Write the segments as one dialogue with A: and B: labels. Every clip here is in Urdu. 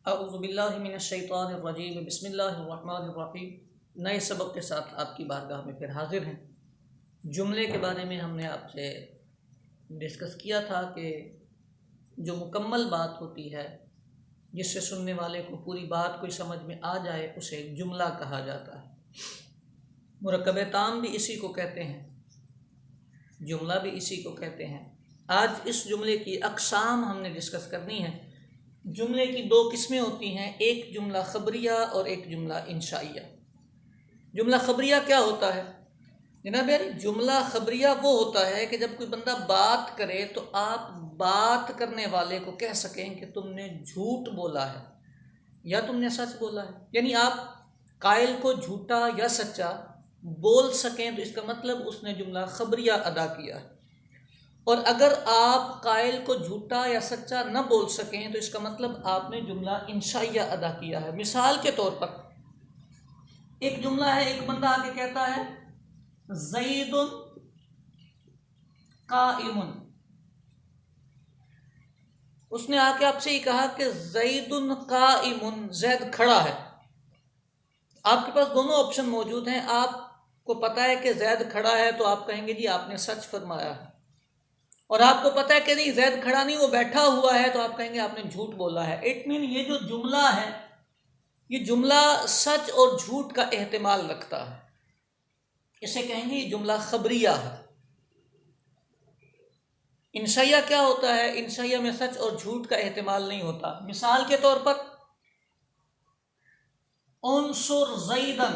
A: اعوذ باللہ من الشیطان الرجیم، بسم اللہ الرحمن الرحیم۔ نئے سبق کے ساتھ آپ کی بارگاہ میں پھر حاضر ہیں۔ جملے کے بارے میں ہم نے آپ سے ڈسکس کیا تھا کہ جو مکمل بات ہوتی ہے، جس سے سننے والے کو پوری بات کوئی سمجھ میں آ جائے، اسے ایک جملہ کہا جاتا ہے۔ مرکب تام بھی اسی کو کہتے ہیں، جملہ بھی اسی کو کہتے ہیں۔ آج اس جملے کی اقسام ہم نے ڈسکس کرنی ہے۔ جملے کی دو قسمیں ہوتی ہیں، ایک جملہ خبریہ اور ایک جملہ انشائیہ۔ جملہ خبریہ کیا ہوتا ہے جناب یار؟ جملہ خبریہ وہ ہوتا ہے کہ جب کوئی بندہ بات کرے تو آپ بات کرنے والے کو کہہ سکیں کہ تم نے جھوٹ بولا ہے یا تم نے سچ بولا ہے، یعنی آپ قائل کو جھوٹا یا سچا بول سکیں تو اس کا مطلب اس نے جملہ خبریہ ادا کیا ہے۔ اور اگر آپ قائل کو جھوٹا یا سچا نہ بول سکیں تو اس کا مطلب آپ نے جملہ انشائیہ ادا کیا ہے۔ مثال کے طور پر ایک جملہ ہے، ایک بندہ آ کے کہتا ہے زید قائم، اس نے آ کے آپ سے یہ کہا کہ زید قائم، زید کھڑا ہے۔ آپ کے پاس دونوں آپشن موجود ہیں، آپ کو پتہ ہے کہ زید کھڑا ہے تو آپ کہیں گے جی آپ نے سچ فرمایا ہے، اور آپ کو پتہ ہے کہ نہیں زید کھڑا نہیں وہ بیٹھا ہوا ہے تو آپ کہیں گے آپ نے جھوٹ بولا ہے۔ اٹ مین یہ جو جملہ ہے، یہ جملہ سچ اور جھوٹ کا احتمال رکھتا ہے، اسے کہیں گے یہ جملہ خبریہ ہے۔ انشائیہ کیا ہوتا ہے؟ انشائیہ میں سچ اور جھوٹ کا احتمال نہیں ہوتا۔ مثال کے طور پر انصر زیدن،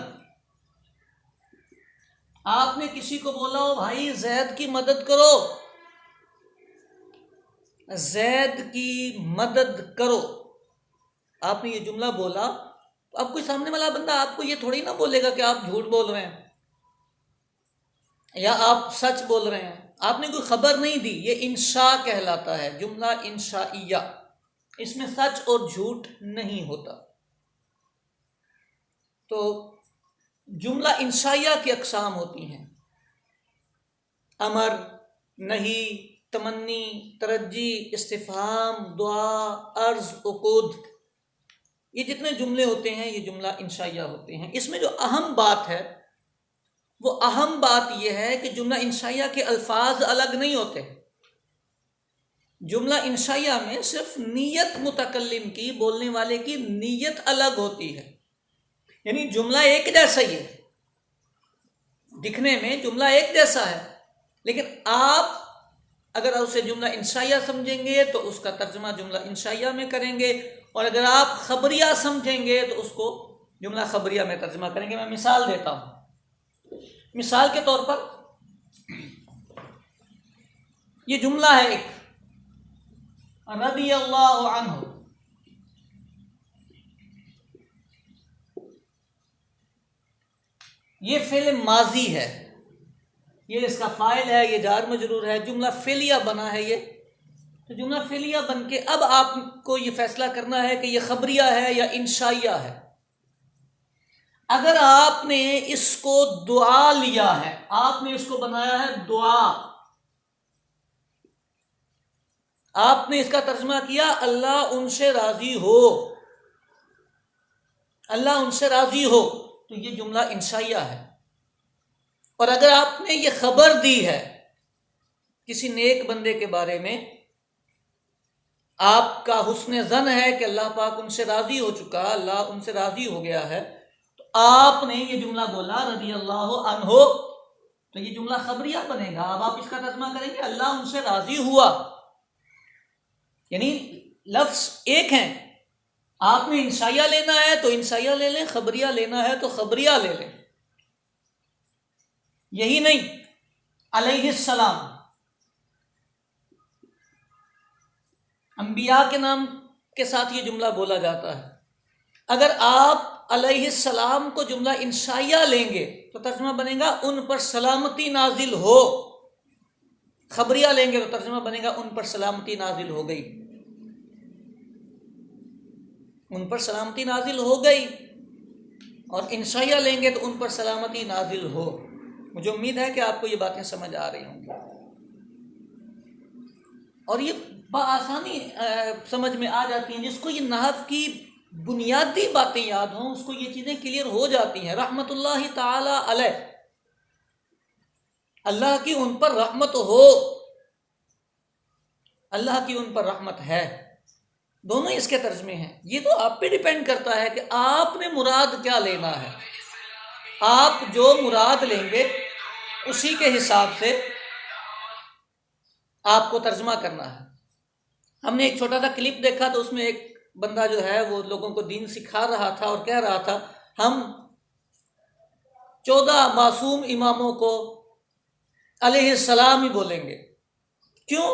A: آپ نے کسی کو بولا ہو بھائی زید کی مدد کرو، زید کی مدد کرو، آپ نے یہ جملہ بولا تو اب کوئی سامنے والا بندہ آپ کو یہ تھوڑی نہ بولے گا کہ آپ جھوٹ بول رہے ہیں یا آپ سچ بول رہے ہیں، آپ نے کوئی خبر نہیں دی۔ یہ انشاء کہلاتا ہے، جملہ انشائیہ، اس میں سچ اور جھوٹ نہیں ہوتا۔ تو جملہ انشائیہ کی اقسام ہوتی ہیں، امر، نہی، تمنی، ترجی، استفہام، دعا، عرض، عقود، یہ جتنے جملے ہوتے ہیں یہ جملہ انشائیہ ہوتے ہیں۔ اس میں جو اہم بات ہے وہ اہم بات یہ ہے کہ جملہ انشائیہ کے الفاظ الگ نہیں ہوتے۔ جملہ انشائیہ میں صرف نیت متکلم کی، بولنے والے کی نیت الگ ہوتی ہے، یعنی جملہ ایک جیسا ہی ہے، دکھنے میں جملہ ایک جیسا ہے، لیکن آپ اگر اسے جملہ انشائیہ سمجھیں گے تو اس کا ترجمہ جملہ انشائیہ میں کریں گے، اور اگر آپ خبریہ سمجھیں گے تو اس کو جملہ خبریہ میں ترجمہ کریں گے۔ میں مثال دیتا ہوں۔ مثال کے طور پر یہ جملہ ہے ایک، رضی اللہ عنہ، یہ فعل ماضی ہے، یہ اس کا فاعل ہے، یہ جار مجرور ہے، جملہ فعلیہ بنا ہے یہ۔ تو جملہ فعلیہ بن کے اب آپ کو یہ فیصلہ کرنا ہے کہ یہ خبریہ ہے یا انشائیہ ہے۔ اگر آپ نے اس کو دعا لیا ہے، آپ نے اس کو بنایا ہے دعا، آپ نے اس کا ترجمہ کیا اللہ ان سے راضی ہو، اللہ ان سے راضی ہو، تو یہ جملہ انشائیہ ہے۔ اور اگر آپ نے یہ خبر دی ہے کسی نیک بندے کے بارے میں، آپ کا حسن ظن ہے کہ اللہ پاک ان سے راضی ہو چکا، اللہ ان سے راضی ہو گیا ہے، تو آپ نے یہ جملہ بولا رضی اللہ عنہ، تو یہ جملہ خبریہ بنے گا۔ اب آپ اس کا ترجمہ کریں گے اللہ ان سے راضی ہوا، یعنی لفظ ایک ہیں۔ آپ نے انشائیہ لینا ہے تو انشائیہ لے لیں، خبریہ لینا ہے تو خبریہ لے لیں۔ یہی نہیں، علیہ السلام، انبیاء کے نام کے ساتھ یہ جملہ بولا جاتا ہے۔ اگر آپ علیہ السلام کو جملہ انشائیہ لیں گے تو ترجمہ بنے گا ان پر سلامتی نازل ہو، خبریہ لیں گے تو ترجمہ بنے گا ان پر سلامتی نازل ہو گئی، ان پر سلامتی نازل ہو گئی، اور انشائیہ لیں گے تو ان پر سلامتی نازل ہو۔ مجھے امید ہے کہ آپ کو یہ باتیں سمجھ آ رہی ہوں گی، اور یہ بآسانی سمجھ میں آ جاتی ہیں۔ جس کو یہ نحو کی بنیادی باتیں یاد ہوں، اس کو یہ چیزیں کلیئر ہو جاتی ہیں۔ رحمت اللہ تعالی علیہ، اللہ کی ان پر رحمت ہو، اللہ کی ان پر رحمت ہے، دونوں اس کے ترجمے ہیں۔ یہ تو آپ پہ ڈیپینڈ کرتا ہے کہ آپ نے مراد کیا لینا ہے۔ آپ جو مراد لیں گے اسی کے حساب سے آپ کو ترجمہ کرنا ہے۔ ہم نے ایک چھوٹا سا کلپ دیکھا تو اس میں ایک بندہ جو ہے وہ لوگوں کو دین سکھا رہا تھا اور کہہ رہا تھا ہم 14 معصوم اماموں کو علیہ السلام ہی بولیں گے۔ کیوں؟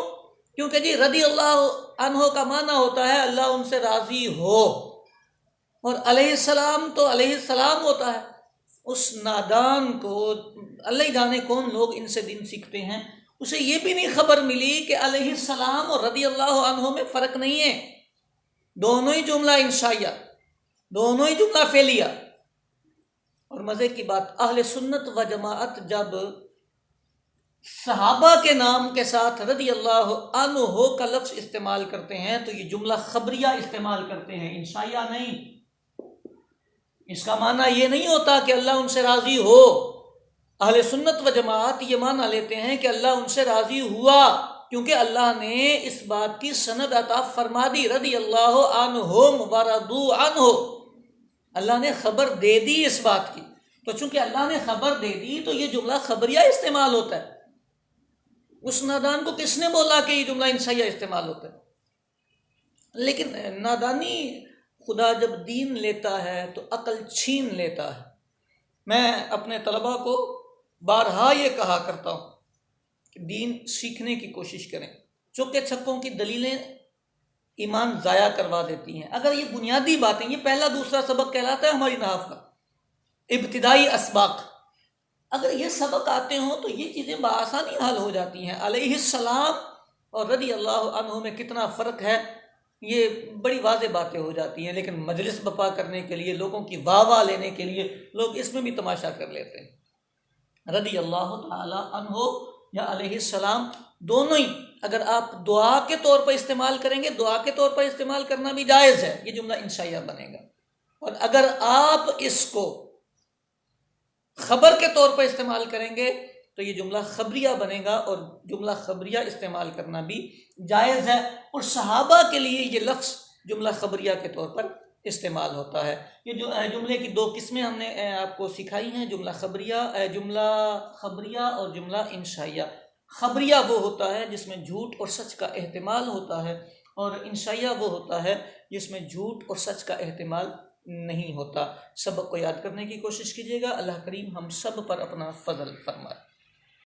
A: کیونکہ جی رضی اللہ عنہ کا معنی ہوتا ہے اللہ ان سے راضی ہو، اور علیہ السلام تو علیہ السلام ہوتا ہے۔ اس نادان کو، اللہ جانے کون لوگ ان سے دین سیکھتے ہیں، اسے یہ بھی نہیں خبر ملی کہ علیہ السلام اور رضی اللہ عنہ میں فرق نہیں ہے، دونوں ہی جملہ انشائیہ، دونوں ہی جملہ فعلیہ۔ اور مزے کی بات، اہل سنت و جماعت جب صحابہ کے نام کے ساتھ رضی اللہ عنہ کا لفظ استعمال کرتے ہیں تو یہ جملہ خبریہ استعمال کرتے ہیں، انشائیہ نہیں۔ اس کا معنی یہ نہیں ہوتا کہ اللہ ان سے راضی ہو۔ اہل سنت و جماعت یہ معنی لیتے ہیں کہ اللہ ان سے راضی ہوا، کیونکہ اللہ نے اس بات کی سند عطا فرما دی، رضی اللہ عنہ ورضوا عنہ، اللہ نے خبر دے دی اس بات کی۔ تو چونکہ اللہ نے خبر دے دی تو یہ جملہ خبریہ استعمال ہوتا ہے۔ اس نادان کو کس نے بولا کہ یہ جملہ انشائیہ استعمال ہوتا ہے؟ لیکن نادانی، خدا جب دین لیتا ہے تو عقل چھین لیتا ہے۔ میں اپنے طلباء کو بارہا یہ کہا کرتا ہوں کہ دین سیکھنے کی کوشش کریں، چوکے چھکوں کی دلیلیں ایمان ضائع کروا دیتی ہیں۔ اگر یہ بنیادی باتیں، یہ پہلا دوسرا سبق کہلاتا ہے ہماری نحو کا، ابتدائی اسباق، اگر یہ سبق آتے ہوں تو یہ چیزیں بآسانی حل ہو جاتی ہیں۔ علیہ السلام اور رضی اللہ عنہ میں کتنا فرق ہے، یہ بڑی واضح باتیں ہو جاتی ہیں، لیکن مجلس بپا کرنے کے لیے، لوگوں کی واہ واہ لینے کے لیے لوگ اس میں بھی تماشا کر لیتے ہیں۔ رضی اللہ تعالی عنہ یا علیہ السلام دونوں ہی اگر آپ دعا کے طور پر استعمال کریں گے، دعا کے طور پر استعمال کرنا بھی جائز ہے، یہ جملہ انشائیہ بنے گا۔ اور اگر آپ اس کو خبر کے طور پر استعمال کریں گے تو یہ جملہ خبریہ بنے گا، اور جملہ خبریہ استعمال کرنا بھی جائز ہے۔ اور صحابہ کے لیے یہ لفظ جملہ خبریہ کے طور پر استعمال ہوتا ہے۔ یہ جو جملے کی 2 قسمیں ہم نے آپ کو سکھائی ہیں، جملہ خبریہ اور جملہ انشائیہ۔ خبریہ وہ ہوتا ہے جس میں جھوٹ اور سچ کا احتمال ہوتا ہے، اور انشائیہ وہ ہوتا ہے جس میں جھوٹ اور سچ کا احتمال نہیں ہوتا۔ سبق کو یاد کرنے کی کوشش کیجیے گا۔ اللہ کریم ہم سب پر اپنا فضل فرمائے۔